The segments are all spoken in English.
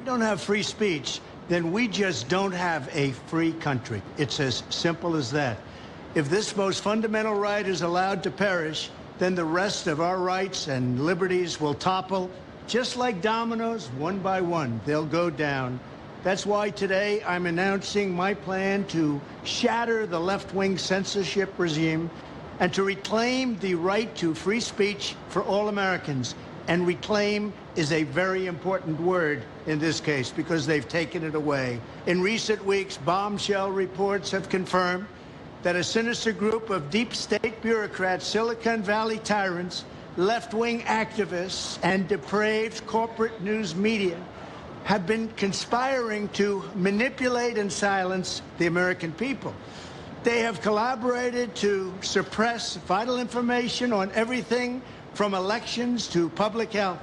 we don't have free speech, then we just don't have a free country. It's as simple as that. If this most fundamental right is allowed to perish, then the rest of our rights and liberties will topple, just like dominoes, one by one. They'll go down. That's why today I'm announcing my plan to shatter the left-wing censorship regime and to reclaim the right to free speech for all Americans. And reclaim is a very important word in this case because they've taken it away. In recent weeks, bombshell reports have confirmed that a sinister group of deep state bureaucrats, Silicon Valley tyrants, left-wing activists, and depraved corporate news media have been conspiring to manipulate and silence the American people. They have collaborated to suppress vital information on everything from elections to public health.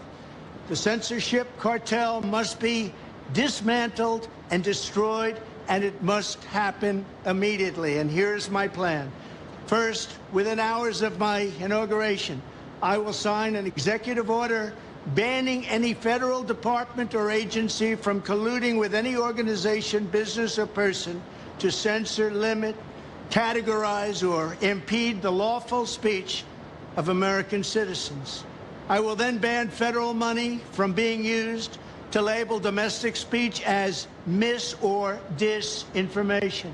The censorship cartel must be dismantled and destroyed, and it must happen immediately. And here's my plan. First, within hours of my inauguration, I will sign an executive order banning any federal department or agency from colluding with any organization, business, or person to censor, limit, categorize, or impede the lawful speech of American citizens. I will then ban federal money from being used to label domestic speech as mis- or disinformation.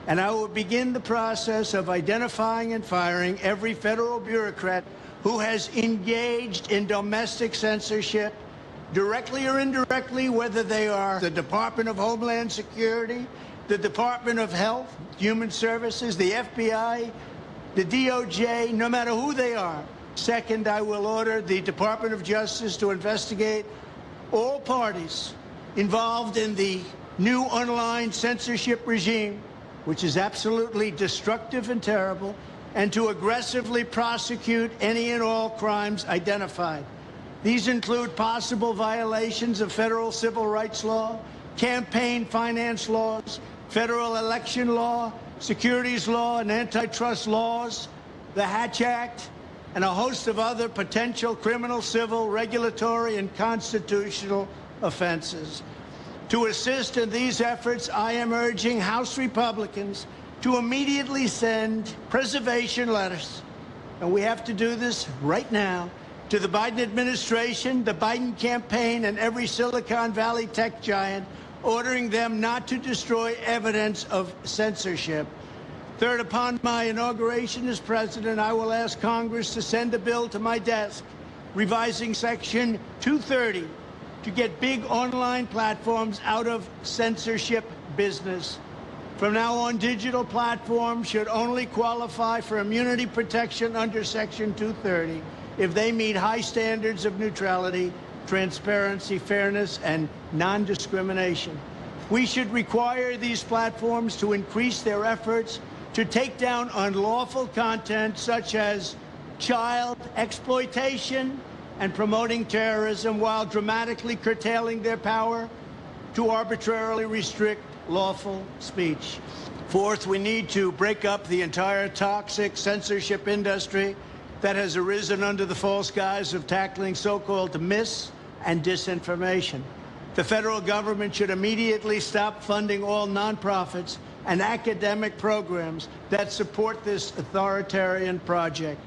And I will begin the process of identifying and firing every federal bureaucrat who has engaged in domestic censorship, directly or indirectly, whether they are the Department of Homeland Security, the Department of Health, Human Services, the FBI, the DOJ, no matter who they are. Second, I will order the Department of Justice to investigate all parties involved in the new online censorship regime, which is absolutely destructive and terrible, and to aggressively prosecute any and all crimes identified. These include possible violations of federal civil rights law, campaign finance laws, federal election law, securities law, and antitrust laws, the Hatch Act, and a host of other potential criminal, civil, regulatory, and constitutional offenses. To assist in these efforts, I am urging House Republicans to immediately send preservation letters, and we have to do this right now, to the Biden administration, the Biden campaign, and every Silicon Valley tech giant, ordering them not to destroy evidence of censorship. Third, upon my inauguration as president, I will ask Congress to send a bill to my desk revising Section 230 to get big online platforms out of censorship business. From now on, digital platforms should only qualify for immunity protection under Section 230 if they meet high standards of neutrality, transparency, fairness, and non-discrimination. We should require these platforms to increase their efforts to take down unlawful content such as child exploitation and promoting terrorism, while dramatically curtailing their power to arbitrarily restrict lawful speech. Fourth, we need to break up the entire toxic censorship industry that has arisen under the false guise of tackling so-called mis- and disinformation. The federal government should immediately stop funding all nonprofits and academic programs that support this authoritarian project.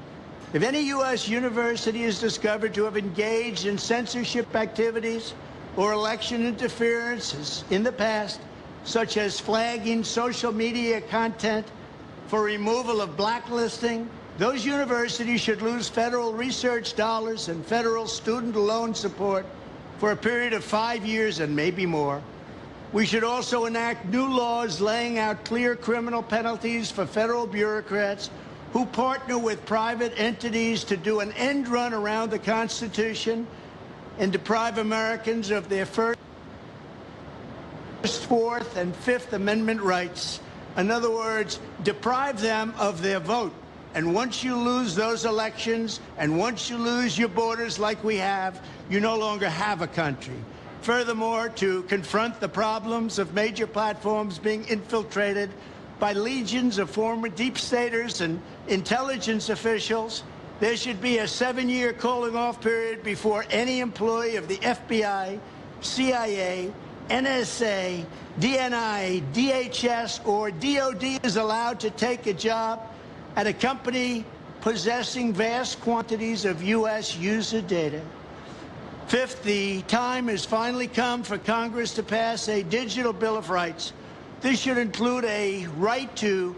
If any U.S. university is discovered to have engaged in censorship activities or election interferences in the past, such as flagging social media content for removal of blacklisting, those universities should lose federal research dollars and federal student loan support for a period of 5 years and maybe more. We should also enact new laws laying out clear criminal penalties for federal bureaucrats who partner with private entities to do an end run around the Constitution and deprive Americans of their First, Fourth, and Fifth Amendment rights. In other words, deprive them of their vote. And once you lose those elections, and once you lose your borders like we have, you no longer have a country. Furthermore, to confront the problems of major platforms being infiltrated by legions of former deep staters and intelligence officials, there should be a 7-year cooling-off period before any employee of the FBI, CIA, NSA, DNI, DHS, or DOD is allowed to take a job at a company possessing vast quantities of U.S. user data. Fifth, the time has finally come for Congress to pass a digital Bill of Rights. This should include a right to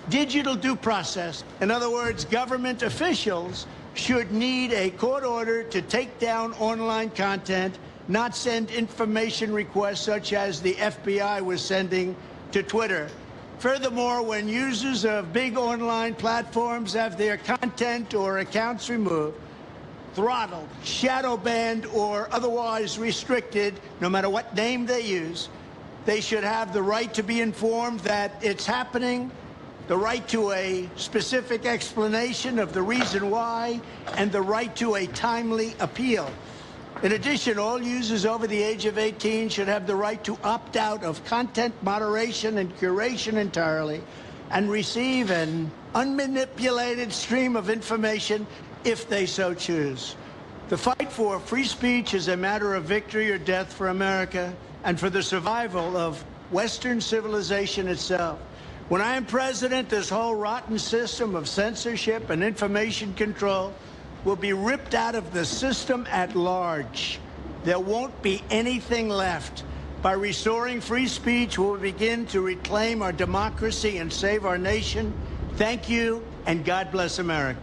digital due process. In other words, government officials should need a court order to take down online content, not send information requests such as the FBI was sending to Twitter. Furthermore, when users of big online platforms have their content or accounts removed, throttled, shadow banned, or otherwise restricted, no matter what name they use, they should have the right to be informed that it's happening, the right to a specific explanation of the reason why, and the right to a timely appeal. In addition, all users over the age of 18 should have the right to opt out of content moderation and curation entirely and receive an unmanipulated stream of information if they so choose. The fight for free speech is a matter of victory or death for America and for the survival of Western civilization itself. When I am president, this whole rotten system of censorship and information control will be ripped out of the system at large. There won't be anything left. By restoring free speech, we'll begin to reclaim our democracy and save our nation. Thank you, and God bless America.